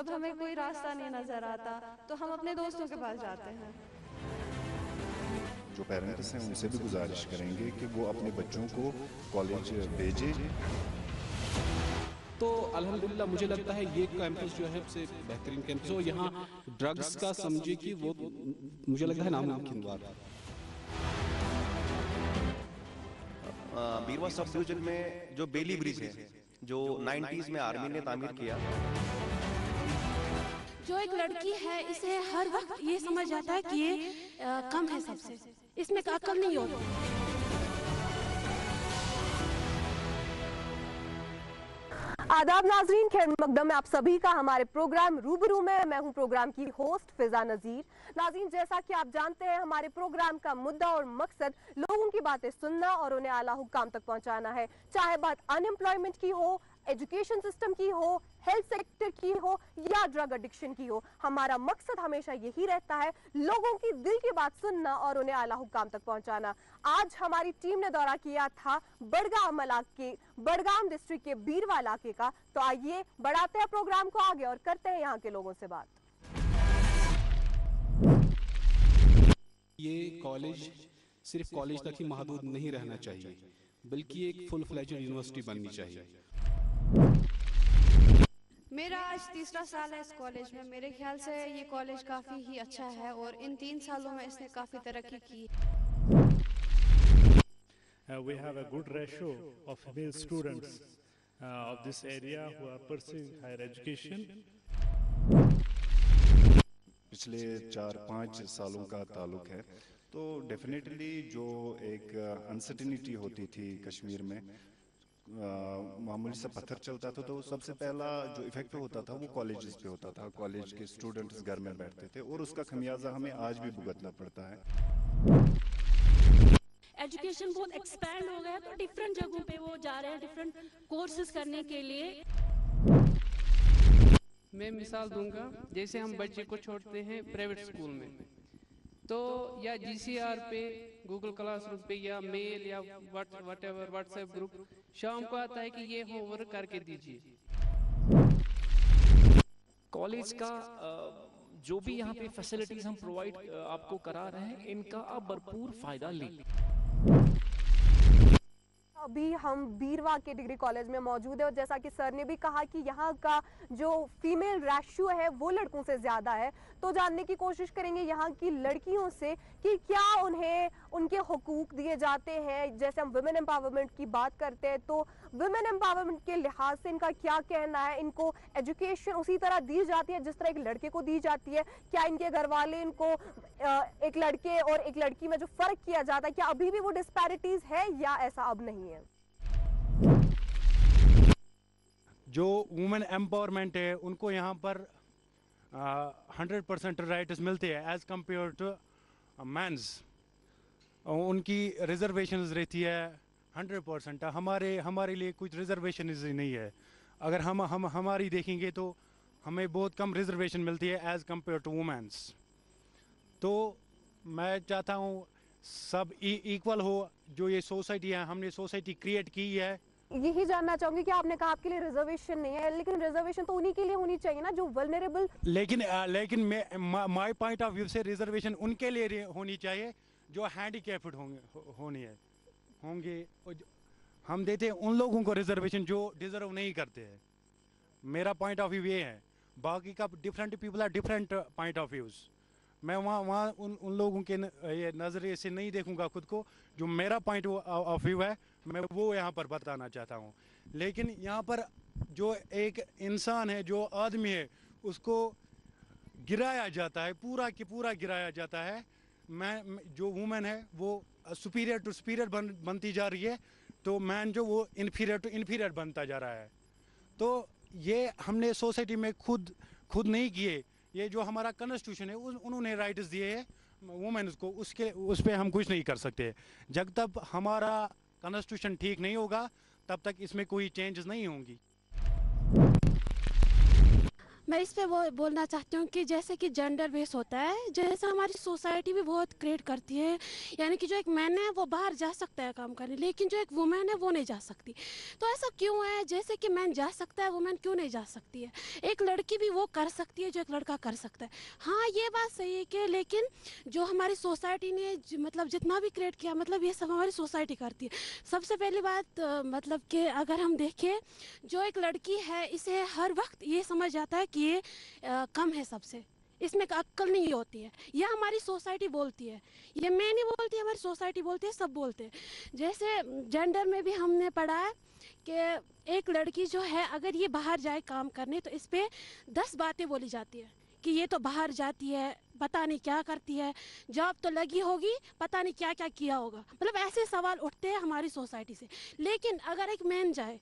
جب ہمیں کوئی راستہ نہیں نظر آتا تو ہم اپنے دوستوں کے پاس جاتے ہیں. جو پیرنٹس ہیں ان سے بھی گزارش کریں گے کہ وہ اپنے بچوں کو کالج بھیجیں. تو الحمدللہ مجھے لگتا ہے یہ کیمپس جو ہے سے بہترین کیمپس ہے. یہاں ڈرگس کا سمجھے کہ وہ مجھے لگتا ہے ناممکن بات. بیروا سب ڈویژن میں جو بیلی برج ہے جو 90s میں آرمی نے تعمیر کیا. جو ایک لڑکی ہے اسے ہر وقت یہ سمجھ جاتا ہے کہ یہ کم ہے سب سے, اس میں عقل نہیں ہوتی. آداب ناظرین, خیر مقدم میں آپ سبھی کا ہمارے پروگرام روبرو میں ہوں پروگرام کی ہوسٹ فضا نذیر. ناظرین, جیسا کہ آپ جانتے ہیں ہمارے پروگرام کا مدعا اور مقصد لوگوں کی باتیں سننا اور انہیں اعلیٰ حکام تک پہنچانا ہے, چاہے بات ان امپلائمنٹ کی ہو, ایجوکیشن سسٹم کی ہو, ہیلتھ سیکٹر کی ہو یا ڈرگ ایڈکشن کی ہو. ہمارا مقصد ہمیشہ یہی رہتا ہے, لوگوں کی دل کی بات سننا اور انہیں اعلیٰ حکام تک پہنچانا. آج ہماری ٹیم نے دورہ کیا تھا بڑگام ڈسٹرکٹ کے بیروا علاقے کا, تو آئیے بڑھاتے ہیں پروگرام کو آگے اور کرتے ہیں یہاں کے لوگوں سے بات. یہ کالج صرف کالج تک ہی محدود نہیں رہنا چاہیے بلکہ ایک فل فلیجڈ یونیورسٹی بننی چاہیے. میرا آج تیسرا سال ہے اس کالج میں. میرے خیال سے یہ کالج کافی ہی اچھا ہے اور ان 3 سالوں میں اس نے کافی ترقی کی. We have a good ratio of female students of this area who are pursuing higher education. پچھلے 4-5 سالوں کا تعلق ہے, تو ڈیفینیٹلی جو ایک انسرٹینٹی ہوتی تھی کشمیر میں, معمولی سا پتھر چلتا تھا, تو سب سے پہلا جو ایفیکٹ ہوتا تھا وہ کالجز پہ ہوتا تھا. کالج کے اسٹوڈنٹس گھر میں بیٹھتے تھے اور اس کا خمیازہ ہمیں آج بھی بھگتنا پڑتا ہے. ایجوکیشن بہت ایکسپینڈ ہو گیا تو ڈفرینٹ جگہوں پہ وہ جا رہے ہیں ڈفرینٹ کورسز کرنے کے لیے. میں مثال دوں گا, جیسے ہم بچے کو چھوڑتے ہیں پرائیویٹ اسکول میں تو یا جی سی آر پہ, گوگل کلاس روم پہ یا میل یا what ever what's app group, شام کو آتا ہے کہ یہ ہوم ورک کر کے دیجیے. کالج کا جو بھی یہاں پہ فیسلٹیز ہم پرووائڈ آپ کو کرا رہے ہیں, ان کا آپ بھرپور فائدہ لیں. ابھی ہم بیروا کے ڈگری کالج میں موجود ہیں اور جیسا کہ سر نے بھی کہا کہ یہاں کا جو فیمیل ریشو ہے وہ لڑکوں سے زیادہ ہے, تو جاننے کی کوشش کریں گے یہاں کی لڑکیوں سے کہ کیا انہیں ان کے حقوق دیے جاتے ہیں. جیسے ہم ویمن امپاورمنٹ کی بات کرتے ہیں تو ویمن امپاورمنٹ کے لحاظ سے ان کا کیا کہنا ہے, ان کو ایجوکیشن اسی طرح دی جاتی ہے جس طرح ایک لڑکے کو دی جاتی ہے, کیا ان کے گھر والے ان کو ایک لڑکے اور ایک لڑکی میں جو فرق کیا جاتا ہے کیا ابھی بھی وہ ڈسپیرٹیز ہے یا ایسا اب نہیں ہے. جو وومن ایمپاورمنٹ ہے ان کو یہاں پر 100% رائٹس ملتے ہیں ایز کمپیئر ٹو مینز. ان کی ریزرویشنز رہتی ہے 100%. ہمارے لیے کچھ ریزرویشنز نہیں ہے. اگر ہماری دیکھیں گے تو ہمیں بہت کم ریزرویشن ملتی ہے ایز کمپیئر ٹو وومینس. تو میں چاہتا ہوں سب ایکول ہو. جو یہ سوسائٹی ہے, ہم نے سوسائٹی کریٹ کی ہے. یہی جاننا چاہوں گی کہ آپ نے کہا آپ کے لیے ریزرویشن نہیں ہے, لیکن ریزرویشن تو انہی کے لیے ہونی چاہیے نا جو ولنریبل. لیکن مائی پوائنٹ آف ویو سے ریزرویشن ان کے لیے ہونی چاہیے جو ہینڈی کیپڈ ہوں گے. ہم دیتے ہیں ان لوگوں کو ریزرویشن جو ڈیزرو نہیں کرتے ہیں. میرا پوائنٹ آف ویو یہ ہے, باقی کا different people are different point of views. میں وہاں ان لوگوں کے نظریے سے نہیں دیکھوں گا خود کو. جو میرا پوائنٹ آف ویو ہے میں وہ یہاں پر بتانا چاہتا ہوں. لیکن یہاں پر جو ایک انسان ہے, جو آدمی ہے, اس کو گرایا جاتا ہے, پورا کی پورا گرایا جاتا ہے. جو وومن ہے وہ سپیریئر ٹو سپیریئر بنتی جا رہی ہے, تو مین جو وہ انفیریئر ٹو انفیریئر بنتا جا رہا ہے. تو یہ ہم نے سوسائٹی میں خود نہیں کیے. یہ جو ہمارا کنسٹیٹیوشن ہے انہوں نے رائٹس دیے ہیں وومنس کو, اس پہ ہم کچھ نہیں کر سکتے. جب تک ہمارا کنسٹیٹیوشن ٹھیک نہیں ہوگا تب تک اس میں کوئی چینجز نہیں ہوں گی. मैं इस पे वो बोलना चाहती हूँ कि जैसे कि जेंडर बेस होता है, जैसे हमारी सोसाइटी भी बहुत क्रिएट करती है, यानी कि जो एक मैन है वो बाहर जा सकता है काम करने, लेकिन जो एक वुमेन है वो नहीं जा सकती। तो ऐसा क्यों है? जैसे कि मैन जा सकता है, वुमेन क्यों नहीं जा सकती है? एक लड़की भी वो कर सकती है जो एक लड़का कर सकता है। हाँ, ये बात सही है कि लेकिन जो हमारी सोसाइटी ने मतलब जितना भी क्रिएट किया, मतलब ये सब हमारी सोसाइटी करती है। सबसे पहली बात मतलब कि अगर हम देखें, जो एक लड़की है इसे हर वक्त ये समझ आता है कि ये कम है सबसे, इसमें अक्ल नहीं होती है। यह हमारी सोसाइटी बोलती है, ये मैं नहीं बोलती, हमारी सोसाइटी बोलती है, सब बोलते हैं। जैसे जेंडर में भी हमने पढ़ा है कि एक लड़की जो है अगर ये बाहर जाए काम करने तो इस पे 10 बातें बोली जाती है कि ये तो बाहर जाती है, पता नहीं क्या करती है, जॉब तो लगी होगी, पता नहीं क्या क्या किया होगा। मतलब ऐसे सवाल उठते हैं हमारी सोसाइटी से। लेकिन अगर एक मैन जाए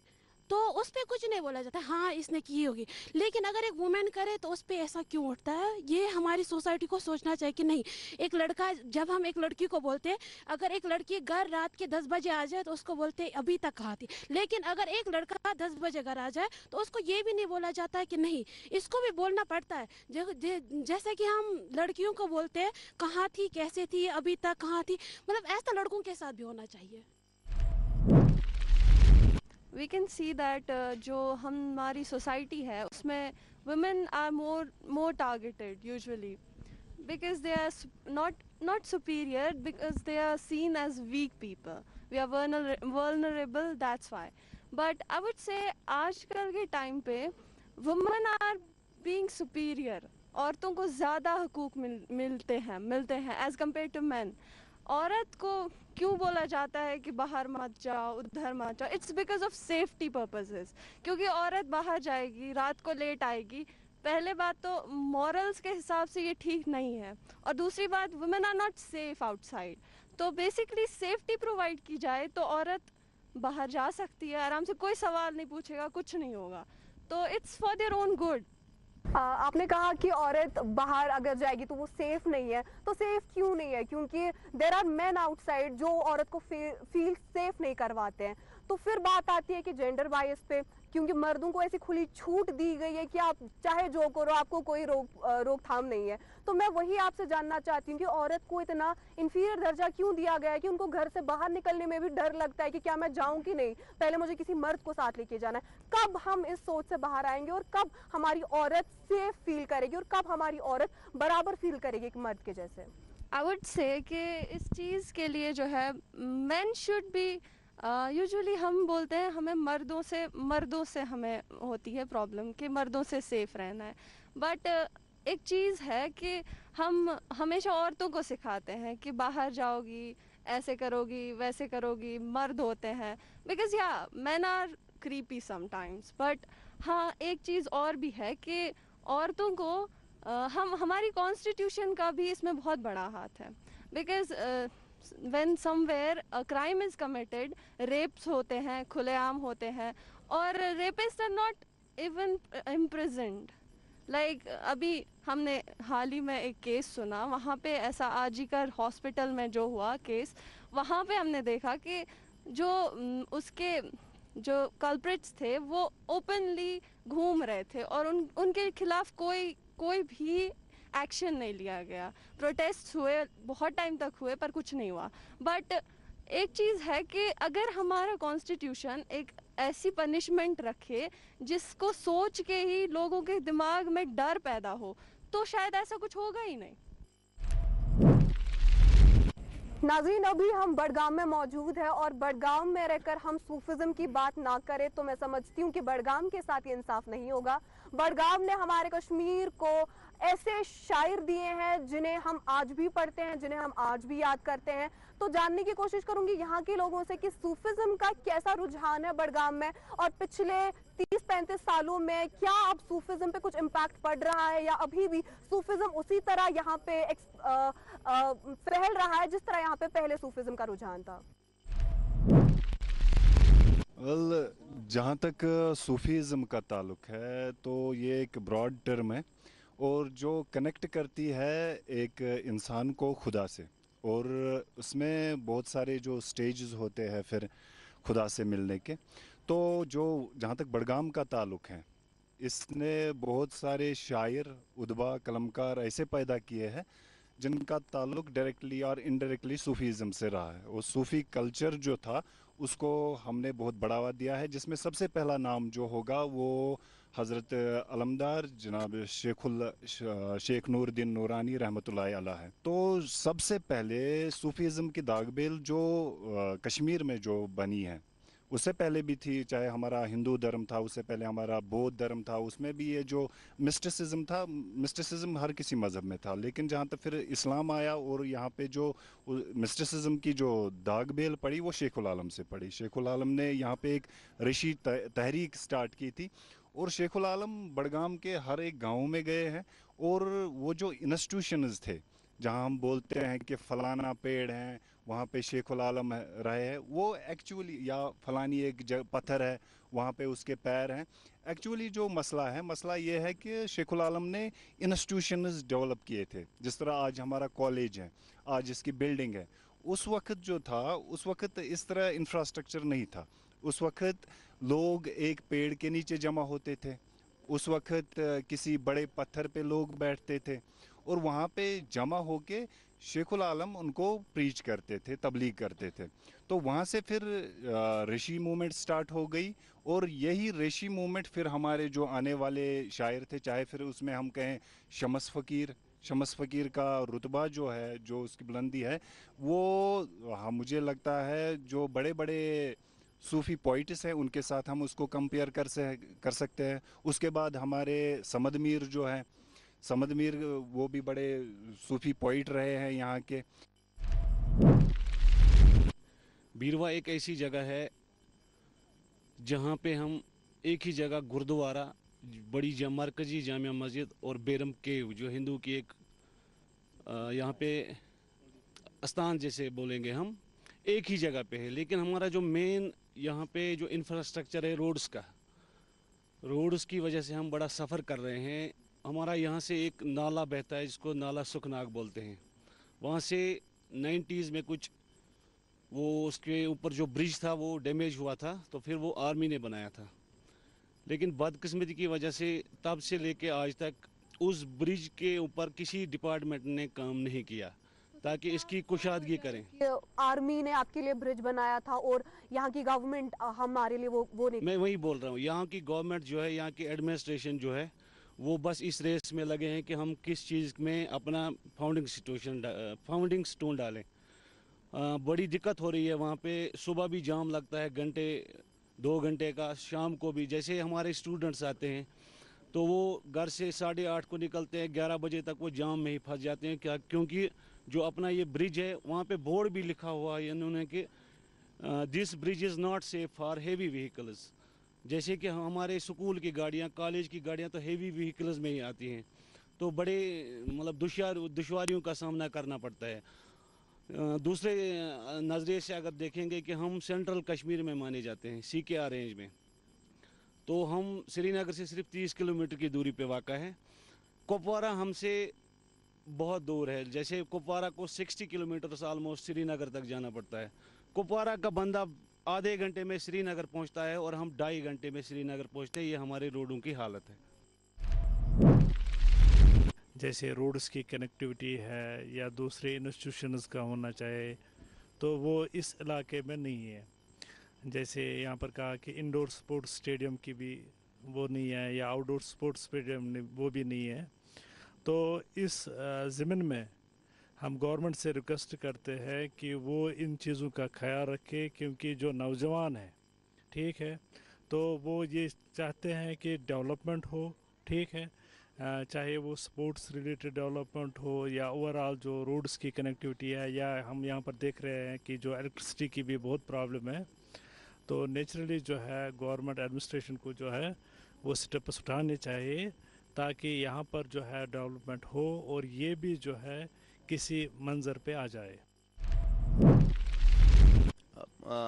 तो उस पर कुछ नहीं बोला जाता, हाँ इसने की होगी। लेकिन अगर एक वुमेन करे तो उस पर ऐसा क्यों उठता है? ये हमारी सोसाइटी को सोचना चाहिए कि नहीं, एक लड़का, जब हम एक लड़की को बोलते हैं, अगर एक लड़की घर रात के 10 बजे आ जाए तो उसको बोलते हैं अभी तक कहाँ थी। लेकिन अगर एक लड़का 10 बजे घर आ जाए तो उसको ये भी नहीं बोला जाता है कि नहीं, इसको भी बोलना पड़ता है। जैसे कि हम लड़कियों को बोलते हैं कहाँ थी, कैसे थी, अभी तक कहाँ थी, मतलब ऐसा लड़कों के साथ भी होना चाहिए। वी कैन सी दैट जो हमारी सोसाइटी है उसमें women are more targeted usually because they are not superior, because they are seen as weak people. We are vulnerable, that's why. But I would say आजकल के time पे women are being superior. औरतों को ज़्यादा हुकूक मिलते हैं as compared to men. औरत को क्यों बोला जाता है कि बाहर मत जाओ, उधर मत जाओ? It's because of safety purposes, क्योंकि औरत बाहर जाएगी, रात को लेट आएगी। पहले बात तो मॉरल्स के हिसाब से ये ठीक नहीं है, और दूसरी बात women are not safe outside. तो बेसिकली सेफ्टी प्रोवाइड की जाए तो औरत बाहर जा सकती है आराम से, कोई सवाल नहीं पूछेगा, कुछ नहीं होगा। तो it's for their own good. आपने कहा कि औरत बाहर अगर जाएगी तो वो सेफ नहीं है, तो सेफ क्यों नहीं है? क्योंकि देयर आर मेन आउटसाइड जो औरत को फील सेफ नहीं करवाते हैं। तो फिर बात आती है कि जेंडर बायस पे, क्योंकि मर्दों को ऐसी खुली छूट दी गई है कि आप चाहे जो करो, आपको कोई रोकथाम नहीं है। तो मैं वही आपसे जानना चाहती हूँ कि औरत को इतना इंफीरियर दर्जा क्यों दिया गया है कि उनको घर से बाहर निकलने में भी डर लगता है कि क्या मैं जाऊं कि नहीं, पहले मुझे किसी मर्द को साथ लेके जाना है। कब हम इस सोच से बाहर आएंगे और कब हमारी औरत सेफ फील करेगी और कब हमारी औरत बराबर फील करेगी एक मर्द के जैसे? आई वुड से कि इस चीज़ के लिए जो है मेन शुड बी, यूजुअली हम बोलते हैं हमें मर्दों से हमें होती है प्रॉब्लम कि मर्दों से सेफ रहना है। बट एक चीज़ है कि हम हमेशा औरतों को सिखाते हैं कि बाहर जाओगी, ऐसे करोगी, वैसे करोगी, मर्द होते हैं, बिकॉज या man are creepy sometimes. But हाँ, एक चीज़ और भी है कि औरतों को हमारी कॉन्स्टिट्यूशन का भी इसमें बहुत बड़ा हाथ है। Because when somewhere a crime is committed, rapes होते हैं, खुलेआम होते हैं, और rapists are not even imprisoned. Like अभी हमने हाल ही में एक केस सुना, वहाँ पे ऐसा आजीकर हॉस्पिटल में जो हुआ केस, वहाँ पे हमने देखा कि जो उसके जो कल्प्रिट्स थे वो ओपनली घूम रहे थे और उनके खिलाफ कोई भी एक्शन नहीं लिया गया। प्रोटेस्ट हुए, बहुत टाइम तक हुए, पर कुछ नहीं हुआ। बट एक चीज़ है कि अगर हमारा कॉन्स्टिट्यूशन एक ऐसी पनिशमेंट रखे जिसको सोच के ही लोगों के दिमाग में डर पैदा हो, तो शायद ऐसा कुछ होगा ही नहीं। नाज़रीन, अभी हम बडगाम में मौजूद है और बडगाम में रहकर हम सूफिज्म की बात ना करें तो मैं समझती हूँ कि बडगाम के साथ ये इंसाफ नहीं होगा। बडगाम ने हमारे कश्मीर को ऐसे शायर दिए हैं जिन्हें हम आज भी पढ़ते हैं, जिन्हें हम आज भी याद करते हैं। तो जानने की कोशिश करूंगी यहाँ के लोगों से कि सूफिज्म का कैसा रुझान है बडगाम में, और पिछले 30-35 सालों में क्या अब सूफिज्म पे कुछ इम्पैक्ट पड़ रहा है, या अभी भी सूफिज्म उसी तरह यहाँ पे फैल रहा है जिस तरह यहाँ पे पहले सूफिज्म का रुझान था? जहाँ तक सूफीज़म का ताल्लुक है तो ये एक ब्रॉड टर्म है और जो कनेक्ट करती है एक इंसान को खुदा से, और उसमें बहुत सारे जो स्टेजेस होते हैं फिर खुदा से मिलने के। तो जो जहाँ तक बडगाम का ताल्लुक है, इसने बहुत सारे शायर, उदबा, कलमकार ऐसे पैदा किए हैं जिनका ताल्लुक डायरेक्टली और इनडायरेक्टली सूफीज़म से रहा है। और सूफ़ी कल्चर जो था उसको हमने बहुत बढ़ावा दिया है, जिसमें सबसे पहला नाम जो होगा वो हज़रत अलमदार जनाब शेख नूरुद्दीन नूरानी रहमतुल्लाहि अलैह है। तो सबसे पहले सूफीज़म की दागबेल जो कश्मीर में जो बनी है, उससे पहले भी थी, चाहे हमारा हिंदू धर्म था, उससे पहले हमारा बौद्ध धर्म था, उसमें भी ये जो मिस्टिसिज्म था, मिस्टिसिज्म हर किसी मज़हब में था, लेकिन जहाँ तक फिर इस्लाम आया और यहाँ पे जो मिस्टिसिज्म की जो दाग बेल पड़ी वो शेखुल आलम से पड़ी। शेखुल आलम ने यहाँ पे एक ऋषि तहरीक स्टार्ट की थी, और शेखुल आलम बड़गाम के हर एक गाँव में गए हैं, और वो जो इंस्टीट्यूशंस थे जहाँ हम बोलते हैं कि फलाना पेड़ है वहाँ पे शेखुल आलम रहे हैं, वो एक्चुअली, या फलानी एक पत्थर है वहाँ पे उसके पैर हैं, एक्चुअली जो मसला ये है कि शेखुल आलम ने इंस्टीट्यूशंस डेवलप किए थे। जिस तरह आज हमारा कॉलेज है, आज इसकी बिल्डिंग है, उस वक्त जो था, उस वक्त इस तरह इंफ्रास्ट्रक्चर नहीं था। उस वक्त लोग एक पेड़ के नीचे जमा होते थे, उस वक्त किसी बड़े पत्थर पे लोग बैठते थे, और वहाँ पे जमा होके शेखुल आलम उनको प्रीच करते थे, तबलीग करते थे। तो वहाँ से फिर ऋषि मूवमेंट स्टार्ट हो गई, और यही ऋषि मूवमेंट फिर हमारे जो आने वाले शायर थे, चाहे फिर उसमें हम कहें शमस फ़कीर का रुतबा जो है, जो उसकी बुलंदी है, वो हाँ मुझे लगता है जो बड़े बड़े सूफ़ी पोइट्स हैं उनके साथ हम उसको कंपेयर कर सकते हैं। उसके बाद हमारे समद मीर जो है, समद मीर वो भी बड़े सूफी पोइट रहे हैं यहाँ के। बीरवा एक ऐसी जगह है जहाँ पे हम एक ही जगह गुरुद्वारा, बड़ी मरकजी जामिया मस्जिद और बेरम केव जो हिंदू की एक यहाँ पे स्थान जैसे बोलेंगे हम, एक ही जगह पे है। लेकिन हमारा जो मेन यहाँ पे जो इंफ्रास्ट्रक्चर है रोड्स की वजह से हम बड़ा सफ़र कर रहे हैं। हमारा यहाँ से एक नाला बहता है जिसको नाला सुखनाग बोलते हैं, वहाँ से 90s में कुछ वो उसके ऊपर जो ब्रिज था वो डैमेज हुआ था, तो फिर वो आर्मी ने बनाया था। लेकिन बदकिस्मती की वजह से तब से लेके आज तक उस ब्रिज के ऊपर किसी डिपार्टमेंट ने काम नहीं किया ताकि इसकी कुशादगी करें। आर्मी ने आपके लिए ब्रिज बनाया था और यहाँ की गवर्नमेंट हमारे लिए वो नहीं। मैं वही बोल रहा हूँ, यहाँ की गवर्नमेंट जो है, यहाँ की एडमिनिस्ट्रेशन जो है, वो बस इस रेस में लगे हैं कि हम किस चीज़ में अपना फाउंडिंग स्टोन डालें। बड़ी दिक्कत हो रही है वहाँ पे, सुबह भी जाम लगता है घंटे 2 घंटे का, शाम को भी। जैसे हमारे स्टूडेंट्स आते हैं तो वो घर से 8:30 को निकलते हैं, 11 बजे तक वो जाम में ही फंस जाते हैं। क्या? क्योंकि जो अपना ये ब्रिज है वहाँ पे बोर्ड भी लिखा हुआ है इन्होंने कि this bridge is not safe for heavy vehicles. जैसे कि हमारे स्कूल की गाड़ियाँ, कॉलेज की गाड़ियाँ तो हेवी व्हीकल्स में ही आती हैं, तो बड़े मतलब दुश्वारियों का सामना करना पड़ता है। दूसरे नज़रिए से अगर देखेंगे कि हम सेंट्रल कश्मीर में माने जाते हैं, CKR रेंज में, तो हम श्रीनगर से सिर्फ 30 किलोमीटर की दूरी पे वाक़ा है। कुपवारा हमसे बहुत दूर है, जैसे कुपवारा को 60 किलोमीटर ऑलमोस्ट श्रीनगर तक जाना पड़ता है। कुपवारा का बंदा आधे घंटे में श्रीनगर पहुंचता है और हम 2.5 घंटे में श्रीनगर पहुंचते हैं। ये हमारे रोडों की हालत है। जैसे रोड्स की कनेक्टिविटी है या दूसरे इंस्टीट्यूशंस का होना चाहिए, तो वो इस इलाके में नहीं है। जैसे यहाँ पर कहा कि इंडोर स्पोर्ट्स स्टेडियम की भी वो नहीं है, या आउटडोर स्पोर्ट्स स्टेडियम वो भी नहीं है। तो इस ज़मीन में हम गवर्नमेंट से रिक्वेस्ट करते हैं कि वो इन चीज़ों का ख्याल रखे, क्योंकि जो नौजवान है, ठीक है, तो वो ये चाहते हैं कि डेवलपमेंट हो, ठीक है, चाहे वो स्पोर्ट्स रिलेटेड डेवलपमेंट हो या ओवरऑल जो रोड्स की कनेक्टिविटी है, या हम यहाँ पर देख रहे हैं कि जो इलेक्ट्रिसिटी की भी बहुत प्रॉब्लम है। तो नेचुरली जो है गवर्नमेंट एडमिनिस्ट्रेशन को जो है वो स्टेप्स उठाने चाहिए ताकि यहाँ पर जो है डेवलपमेंट हो और ये भी जो है किसी मंजर पे आ जाए।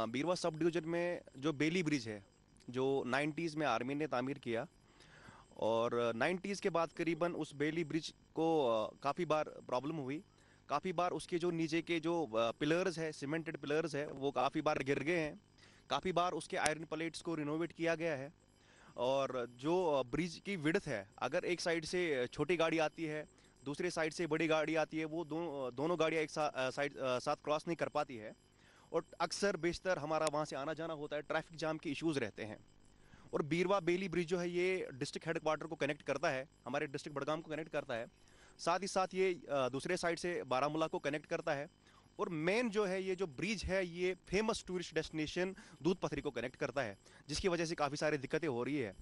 बीरवा सब डिवीजन में जो बेली ब्रिज है, जो 90s में आर्मी ने तामीर किया, और 90s के बाद करीबन उस बेली ब्रिज को काफ़ी बार प्रॉब्लम हुई। काफ़ी बार उसके जो नीचे के जो पिलर्स है, सीमेंटेड पिलर्स है, वो काफ़ी बार गिर गए हैं। काफ़ी बार उसके आयरन प्लेट्स को रिनोवेट किया गया है। اور جو ब्रिज की विड्थ है, अगर एक साइड से छोटी गाड़ी आती है, दूसरे साइड से बड़ी गाड़ी आती है, वो दोनों गाड़ियाँ एक साथ क्रॉस नहीं कर पाती है, और अक्सर बेशतर हमारा वहाँ से आना जाना होता है, ट्रैफिक जाम के इश्यूज़ रहते हैं। और बीरवा बेली ब्रिज जो है ये डिस्ट्रिक्ट हेडक्वार्टर को कनेक्ट करता है, हमारे डिस्ट्रिक्ट बडगाम को कनेक्ट करता है, साथ ही साथ ये दूसरे साइड से बारामूला को कनेक्ट करता है, और मेन जो है ये जो ब्रिज है ये फेमस टूरिस्ट डेस्टिनेशन दूध पथरी को कनेक्ट करता है, जिसकी वजह से काफ़ी सारी दिक्कतें हो रही है।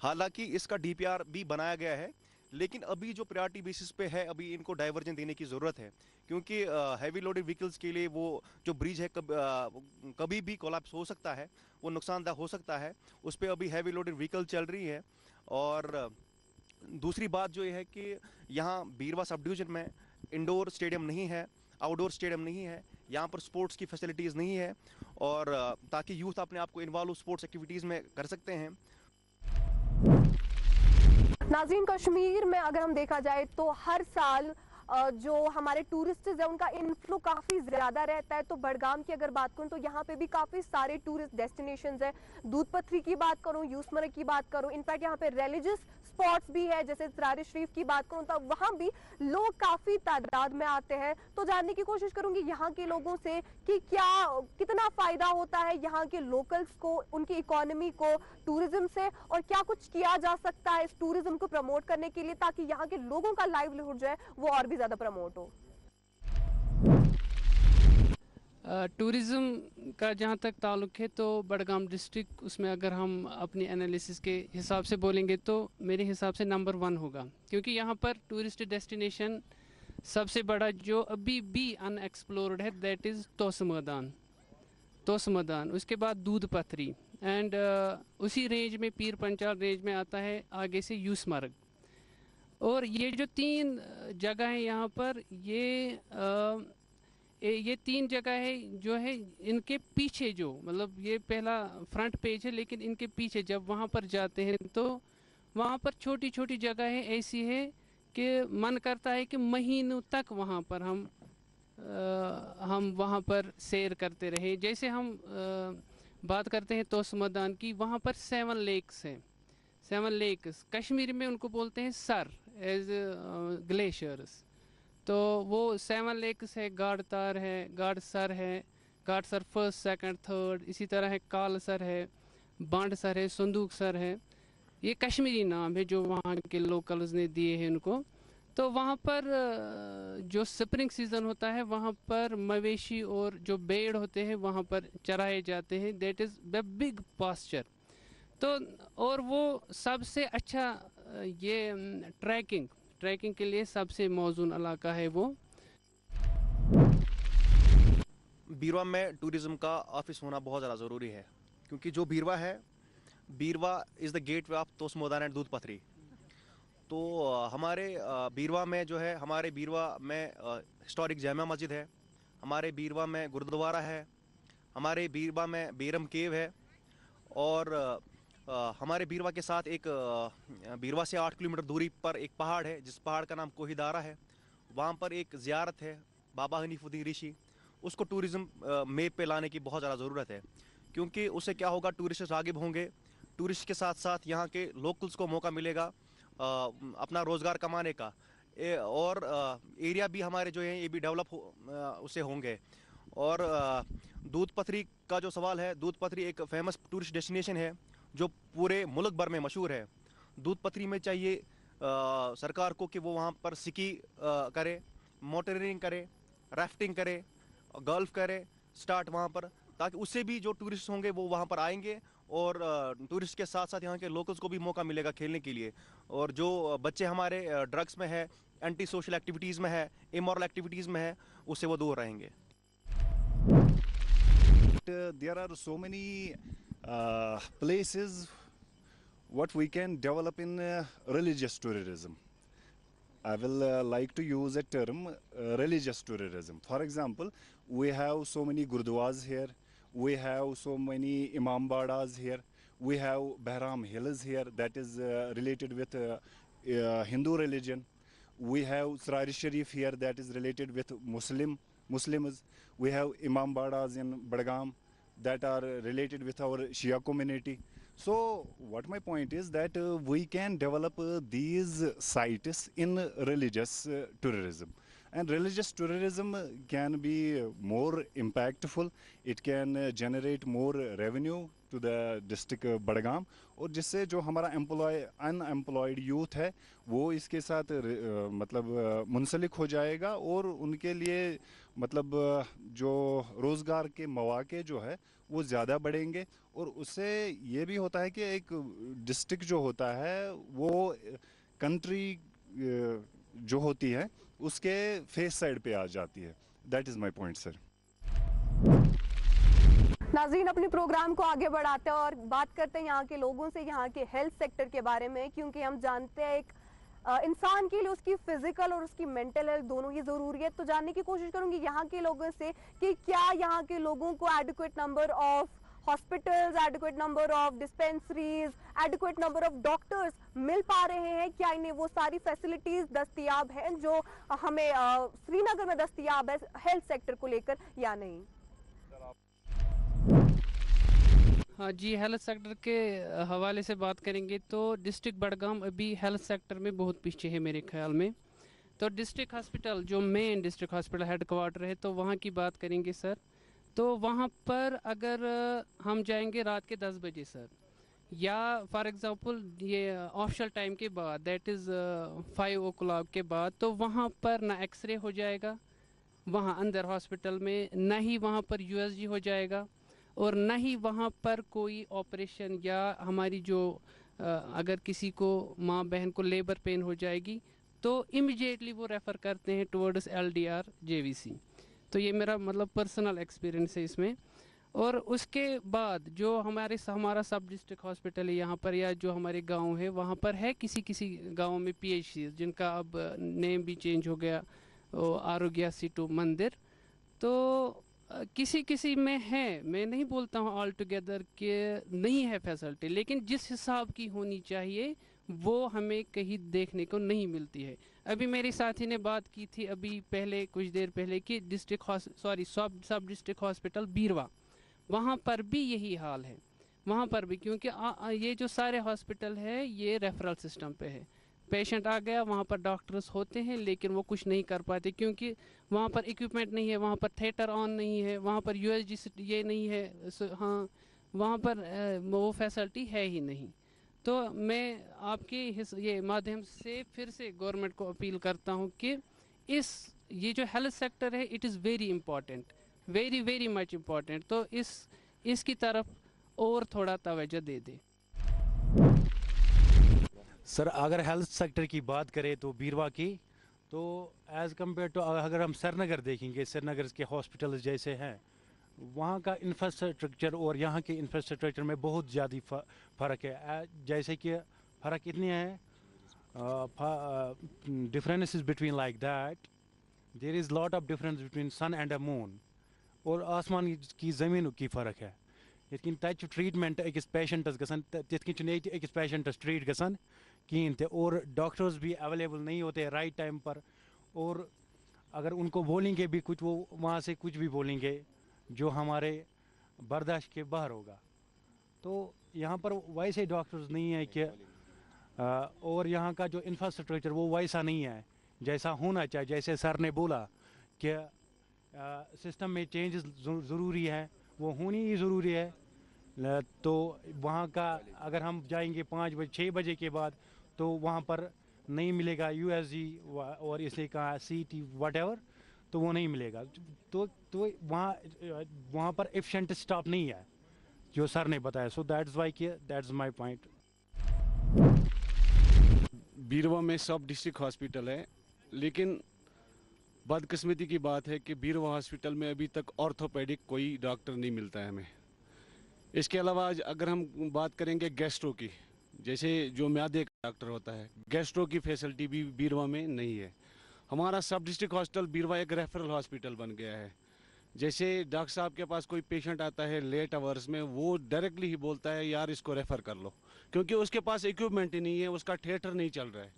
हालांकि इसका डीपीआर भी बनाया गया है, लेकिन अभी जो प्रायोरिटी बेसिस पे है, अभी इनको डाइवर्जन देने की ज़रूरत है, क्योंकि हैवी लोडेड व्हीकल्स के लिए वो जो ब्रिज है कभी भी कोलैप्स हो सकता है, वो नुकसानदायक हो सकता है, उस पर अभी हैवी लोडेड व्हीकल चल रही है। और दूसरी बात जो ये है कि यहाँ बीरवा सब डिवीज़न में इंडोर स्टेडियम नहीं है, आउटडोर स्टेडियम नहीं है, यहाँ पर स्पोर्ट्स की फैसिलिटीज़ नहीं है, और ताकि यूथ अपने आप को इन्वॉल्व स्पोर्ट्स एक्टिविटीज़ में कर सकते हैं। नाज़रीन, कश्मीर में अगर हम देखा जाए तो हर साल जो हमारे टूरिस्ट है उनका इनफ्लो काफ़ी ज़्यादा रहता है। तो बडगाम की अगर बात करूं तो यहाँ पे भी काफ़ी सारे टूरिस्ट डेस्टिनेशंस है। दूध पथरी की बात करूं, यूसमर्ग की बात करूं, इनफैक्ट यहाँ पे रिलीजियस स्पॉट्स भी है, जैसे ज़रार शरीफ की बात करूं तो वहाँ भी लोग काफ़ी तादाद में आते हैं। तो जानने की कोशिश करूंगी यहाँ के लोगों से कि कितना फ़ायदा होता है यहाँ के लोकल्स को, उनकी इकोनॉमी को टूरिज्म से, और क्या कुछ किया जा सकता है इस टूरिज्म को प्रमोट करने के लिए ताकि यहाँ के लोगों का लाइवलीहुड जो है वो और भी ज़्यादा प्रमोट हो। टूरिज़्म का जहाँ तक ताल्लुक़ है तो बडगाम डिस्ट्रिक्ट, उसमें अगर हम अपनी एनालिसिस के हिसाब से बोलेंगे तो मेरे हिसाब से नंबर 1 होगा, क्योंकि यहाँ पर टूरिस्ट डेस्टिनेशन सबसे बड़ा जो अभी भी अनएक्सप्लोर्ड है दैट इज़ तोस मैदान, उसके बाद दूध पथरी, एंड उसी रेंज में पीर पंचाल रेंज में आता है आगे से यूसमर्ग। और ये जो 3 जगह हैं यहाँ पर, ये 3 जगह है जो है इनके पीछे, जो मतलब ये पहला फ्रंट पेज है, लेकिन इनके पीछे जब वहाँ पर जाते हैं तो वहाँ पर छोटी छोटी जगहें ऐसी है कि मन करता है कि महीनों तक वहाँ पर हम वहाँ पर सैर करते रहे। जैसे हम बात करते हैं तोस मैदान की, वहाँ पर 7 लेक्स हैं। 7 लेक्स कश्मीर में उनको बोलते हैं सर, एज ग्लेशियर्स। तो वो 7 लेक्स है, गाड़तार है, गाड़सर है, गाड़सर 1st, 2nd, 3rd, इसी तरह है कालसर है, बांडसर है, संदूक सर है। ये कश्मीरी नाम है जो वहाँ के लोकल्स ने दिए हैं उनको। तो वहाँ पर जो स्प्रिंग सीज़न होता है वहाँ पर मवेशी और जो भेड़ होते हैं वहाँ पर चराए जाते हैं, that is the big pasture. तो और वो सबसे अच्छा ये ट्रैकिंग के लिए सबसे मौजूद इलाका है वो। बीरवा में टूरिज़्म का ऑफिस होना बहुत ज़्यादा ज़रूरी है, क्योंकि जो बीरवा है, Beerwah is the gateway of Tosa Maidan and दूध पथरी। तो हमारे बीरवा में जो है, हमारे बीरवा में हिस्टोरिक जामा मस्जिद है, हमारे बीरवा में गुरुद्वारा है, हमारे बीरवा में बेरम केव है, और हमारे बीरवा के साथ एक बीरवा से 8 किलोमीटर दूरी पर एक पहाड़ है, जिस पहाड़ का नाम कोहिदारा है। वहाँ पर एक ज़ियारत है बाबा हनीफुद्दीन ऋषि, उसको टूरिज़्म मैप पे लाने की बहुत ज़्यादा ज़रूरत है, क्योंकि उससे क्या होगा, टूरिस्ट राग़िब होंगे, टूरिस्ट के साथ साथ यहाँ के लोकल्स को मौका मिलेगा अपना रोज़गार कमाने का, और एरिया भी हमारे जो है ये भी डेवलप उससे होंगे। और दूध पथरी का जो सवाल है, दूध पथरी एक फेमस टूरिस्ट डेस्टिनेशन है जो पूरे मुल्क भर में मशहूर है। दूध पथरी में चाहिए सरकार को कि वो वहाँ पर स्की करे, मोटरिंग करे, राफ्टिंग करे, गोल्फ करे स्टार्ट वहाँ पर, ताकि उससे भी जो टूरिस्ट होंगे वो वहाँ पर आएंगे, और टूरिस्ट के साथ साथ यहाँ के लोकल्स को भी मौका मिलेगा खेलने के लिए। और जो बच्चे हमारे ड्रग्स में है, एंटी सोशल एक्टिविटीज़ में है, इमोरल एक्टिविटीज़ में है, उससे वो दूर रहेंगे। There are so many places what we can develop in religious tourism. I will like to use a term religious tourism. For example, we have so many gurdwaras here, we have so many imambadas here, we have Behram Hills here that is related with Hindu religion. We have Zarar Sharif here that is related with Muslims. We have imambadas in Badgam that are related with our Shia community. So what my point is that we can develop these sites in religious tourism, and religious tourism can be more impactful. It can generate more revenue to the district Badgam, और जिससे जो हमारा unemployed youth है वो इसके साथ मतलब मुंसलिक हो जाएगा, और उनके लिए मतलब जो रोज़गार के मौके जो है वो ज़्यादा बढ़ेंगे, और उससे ये भी होता है कि एक डिस्ट्रिक्ट जो होता है वो कंट्री जो होती है उसके फेस साइड पे आ जाती है. That is my point sir. नाज़रीन, अपने प्रोग्राम को आगे बढ़ाते हैं और बात करते हैं यहाँ के लोगों से, यहाँ के हेल्थ सेक्टर के बारे में, क्योंकि हम जानते हैं एक इंसान के लिए उसकी फिजिकल और उसकी मेंटल हेल्थ दोनों ही ज़रूरी है. तो जानने की कोशिश करूंगी यहाँ के लोगों से कि क्या यहाँ के लोगों को adequate number of hospitals, adequate number of dispensaries, adequate number of doctors मिल पा रहे हैं, क्या इन्हें वो सारी फैसिलिटीज दस्तयाब हैं जो हमें श्रीनगर में दस्तयाब है हेल्थ सेक्टर को लेकर, या नहीं. हाँ जी, हेल्थ सेक्टर के हवाले से बात करेंगे तो डिस्ट्रिक्ट बडगाम अभी हेल्थ सेक्टर में बहुत पीछे है मेरे ख्याल में. तो डिस्ट्रिक्ट हॉस्पिटल जो main district hospital head quarter है, तो वहाँ की बात करेंगे सर, तो वहाँ पर अगर हम जाएंगे रात के 10 बजे सर, या फॉर एग्ज़ाम्पल ये ऑफिशियल टाइम के बाद, दैट इज़ 5 o'clock के बाद, तो वहाँ पर ना एक्सरे हो जाएगा वहाँ अंदर हॉस्पिटल में, ना ही वहाँ पर यूएसजी हो जाएगा, और न ही वहाँ पर कोई ऑपरेशन, या हमारी जो अगर किसी को माँ बहन को लेबर पेन हो जाएगी तो इमीडिएटली वो रेफ़र करते हैं टुवर्ड्स LDR JVC. तो ये मेरा मतलब पर्सनल एक्सपीरियंस है इसमें. और उसके बाद जो हमारा सब डिस्ट्रिक्ट हॉस्पिटल है यहाँ पर, या जो हमारे गांव है वहाँ पर है किसी गांव में PHC जिनका अब नेम भी चेंज हो गया, आरोग्य सिटू मंदिर. तो किसी में है, मैं नहीं बोलता हूँ ऑल टुगेदर कि नहीं है फैसिलिटी, लेकिन जिस हिसाब की होनी चाहिए वो हमें कहीं देखने को नहीं मिलती है. अभी मेरे साथी ने बात की थी अभी पहले कुछ देर पहले कि सब डिस्ट्रिक्ट हॉस्पिटल बीरवा, वहाँ पर भी यही हाल है. वहाँ पर भी क्योंकि ये जो सारे हॉस्पिटल है ये रेफरल सिस्टम पे है. पेशेंट आ गया, वहाँ पर डॉक्टर्स होते हैं लेकिन वो कुछ नहीं कर पाते क्योंकि वहाँ पर इक्विपमेंट नहीं है, वहाँ पर थिएटर ऑन नहीं है, वहाँ पर USG ये नहीं है, हाँ वहाँ पर वो फैसिलिटी है ही नहीं. तो मैं आपके ये माध्यम से फिर से गवर्नमेंट को अपील करता हूँ कि ये जो हेल्थ सेक्टर है it is very important, very very much important. तो इसकी तरफ और थोड़ा तवज्जो दे दे. सर अगर हेल्थ सेक्टर की बात करें तो बीरवा की, तो एज़ कम्पेयर टू अगर हम श्रीनगर देखेंगे, श्रीनगर के हॉस्पिटल जैसे हैं, वहाँ का इंफ्रास्ट्रक्चर और यहाँ के इंफ्रास्ट्रक्चर में बहुत ज़्यादा फ़र्क है. जैसे कि फ़र्क इतनी है, difference is between like that, there is lot of difference between sun and a moon, और आसमान की ज़मीन की फ़र्क है. यित तक ट्रीटमेंट अकिस पेशेंटस गसान, तिथ अकिस पेशेंटस ट्रीट गसान कहीं ते, और डॉक्टर्स भी अवेलेबल नहीं होते राइट टाइम पर, और अगर उनको बोलेंगे भी कुछ, वो वहाँ से कुछ भी बोलेंगे जो हमारे बर्दाश्त के बाहर होगा. तो यहाँ पर वैसे डॉक्टर्स नहीं है कि और यहाँ का जो इंफ्रास्ट्रक्चर वो वैसा नहीं है जैसा होना चाहिए. जैसे सर ने बोला कि सिस्टम में चेंजेस ज़रूरी है, वो होनी ही ज़रूरी है. तो वहाँ का अगर हम जाएंगे 5 बजे 6 बजे के बाद, तो वहाँ पर नहीं मिलेगा USG और इसलिए कहा CT व्हाटएवर, तो वो नहीं मिलेगा. तो वहाँ पर एफिशिएंट स्टाफ नहीं है जो सर ने बताया. सो दैट्स वाई कि दैट्स माय पॉइंट. बीरवा में सब डिस्ट्रिक्ट हॉस्पिटल है, लेकिन बदकिस्मती की बात है कि बीरवा हॉस्पिटल में अभी तक ऑर्थोपेडिक कोई डॉक्टर नहीं मिलता है हमें. इसके अलावा अगर हम बात करेंगे गैस्ट्रो की, जैसे जो म्यादे का डॉक्टर होता है, गैस्ट्रो की फैसिलिटी भी बीरवा में नहीं है. हमारा सब डिस्ट्रिक्ट हॉस्पिटल बीरवा एक रेफरल हॉस्पिटल बन गया है. जैसे डॉक्टर साहब के पास कोई पेशेंट आता है लेट आवर्स में, वो डायरेक्टली ही बोलता है यार इसको रेफ़र कर लो, क्योंकि उसके पास इक्विपमेंट ही नहीं है, उसका थिएटर नहीं चल रहा है.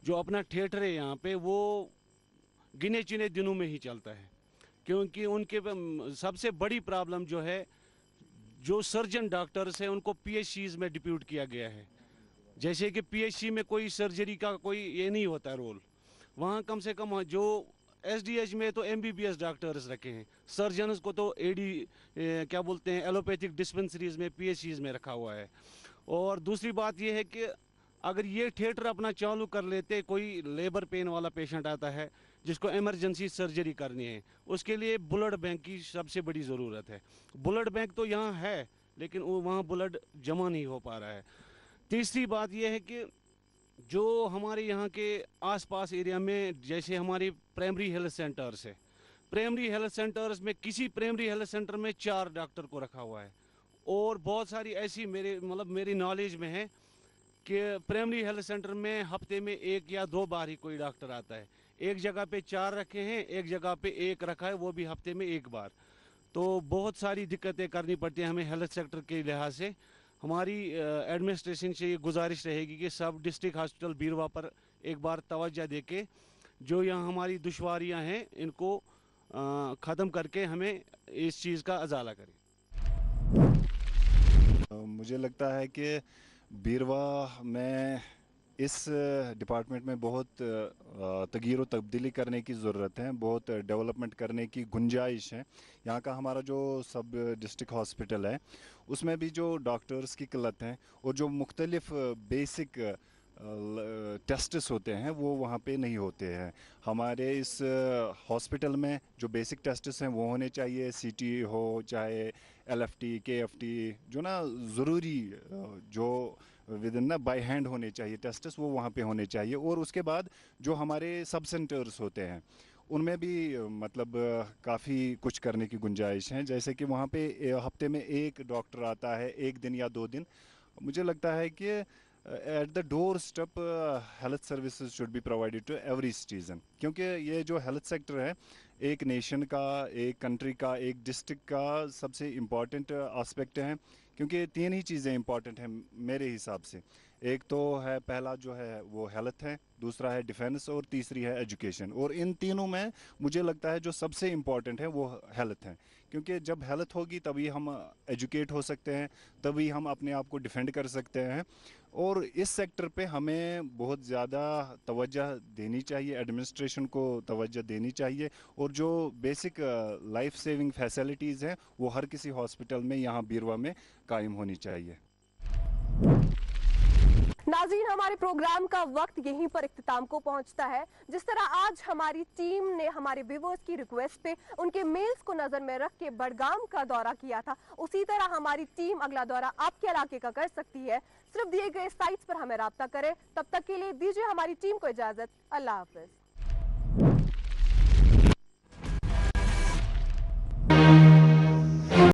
जो अपना थिएटर है यहाँ पे वो गिने चुने दिनों में ही चलता है, क्योंकि उनके सबसे बड़ी प्रॉब्लम जो है जो सर्जन डॉक्टर्स हैं उनको पीएचसीज में डिप्यूट किया गया है। जैसे कि पीएचसी में कोई सर्जरी का कोई ये नहीं होता रोल, वहाँ कम से कम जो एसडीएच में तो एमबीबीएस डॉक्टर्स रखे हैं, सर्जन्स को तो क्या बोलते हैं एलोपैथिक डिस्पेंसरीज में पीएचसीज में रखा हुआ है। और दूसरी बात ये है कि अगर ये थिएटर अपना चालू कर लेते, कोई लेबर पेन वाला पेशेंट आता है जिसको इमरजेंसी सर्जरी करनी है, उसके लिए ब्लड बैंक की सबसे बड़ी ज़रूरत है। ब्लड बैंक तो यहाँ है लेकिन वहाँ ब्लड जमा नहीं हो पा रहा है। तीसरी बात यह है कि जो हमारे यहाँ के आसपास एरिया में जैसे हमारे प्राइमरी हेल्थ सेंटर्स है, प्राइमरी हेल्थ सेंटर्स में किसी प्राइमरी हेल्थ सेंटर में 4 डॉक्टर को रखा हुआ है, और बहुत सारी ऐसी मेरी नॉलेज में है कि प्राइमरी हेल्थ सेंटर में हफ्ते में 1 या 2 बार ही कोई डॉक्टर आता है। एक जगह पे 4 रखे हैं, एक जगह पे 1 रखा है, वो भी हफ्ते में 1 बार। तो बहुत सारी दिक्कतें करनी पड़ती हैं हमें हेल्थ सेक्टर के लिहाज से। हमारी एडमिनिस्ट्रेशन से ये गुजारिश रहेगी कि सब डिस्ट्रिक्ट हॉस्पिटल बीरवा पर एक बार तवज्जो दे के जो यहाँ हमारी दुश्वारियाँ हैं इनको ख़त्म करके हमें इस चीज़ का अजाला करें। मुझे लगता है कि बीरवा में इस डिपार्टमेंट में बहुत तगीर व तब्दीली करने की ज़रूरत है, बहुत डेवलपमेंट करने की गुंजाइश है। यहाँ का हमारा जो सब डिस्ट्रिक्ट हॉस्पिटल है उसमें भी जो डॉक्टर्स की किल्लत है और जो मुख्तलिफ बेसिक टेस्ट्स होते हैं वो वहाँ पे नहीं होते हैं। हमारे इस हॉस्पिटल में जो बेसिक टेस्ट्स हैं वो होने चाहिए, सीटी हो चाहे एलएफटी केएफटी, जो ना ज़रूरी जो विद इन ना बाय हैंड होने चाहिए टेस्ट्स, वो वहाँ पे होने चाहिए। और उसके बाद जो हमारे सब सेंटर्स होते हैं उनमें भी मतलब काफ़ी कुछ करने की गुंजाइश है। जैसे कि वहाँ पे हफ्ते में 1 डॉक्टर आता है, 1 दिन या 2 दिन। मुझे लगता है कि at the doorstep health services should be provided to every citizen, क्योंकि ये जो हेल्थ सेक्टर है एक नेशन का, एक कंट्री का, एक डिस्ट्रिक्ट का सबसे इम्पॉर्टेंट एस्पेक्ट है, क्योंकि 3 ही चीज़ें इंपॉर्टेंट हैं मेरे हिसाब से। एक तो है, पहला जो है वो हेल्थ है, दूसरा है डिफेंस और तीसरी है एजुकेशन। और इन तीनों में मुझे लगता है जो सबसे इम्पॉर्टेंट है वो हेल्थ है, क्योंकि जब हेल्थ होगी तभी हम एजुकेट हो सकते हैं, तभी हम अपने आप को डिफेंड कर सकते हैं। और इस सेक्टर पे हमें बहुत ज़्यादा तवज्जो देनी चाहिए, एडमिनिस्ट्रेशन को तवज्जो देनी चाहिए, और जो बेसिक लाइफ सेविंग फैसिलिटीज़ हैं वो हर किसी हॉस्पिटल में यहाँ बीरवा में कायम होनी चाहिए। नाज़रीन, हमारे प्रोग्राम का वक्त यहीं पर इख्तिताम को पहुंचता है। जिस तरह आज हमारी टीम ने हमारे व्यूअर्स की रिक्वेस्ट पे उनके मेल्स को नजर में रख के बडगाम का दौरा किया था, उसी तरह हमारी टीम अगला दौरा आपके इलाके का कर सकती है। सिर्फ दिए गए साइट्स पर हमें राब्ता करें। तब तक के लिए दीजिए हमारी टीम को इजाजत। अल्लाह हाफिज।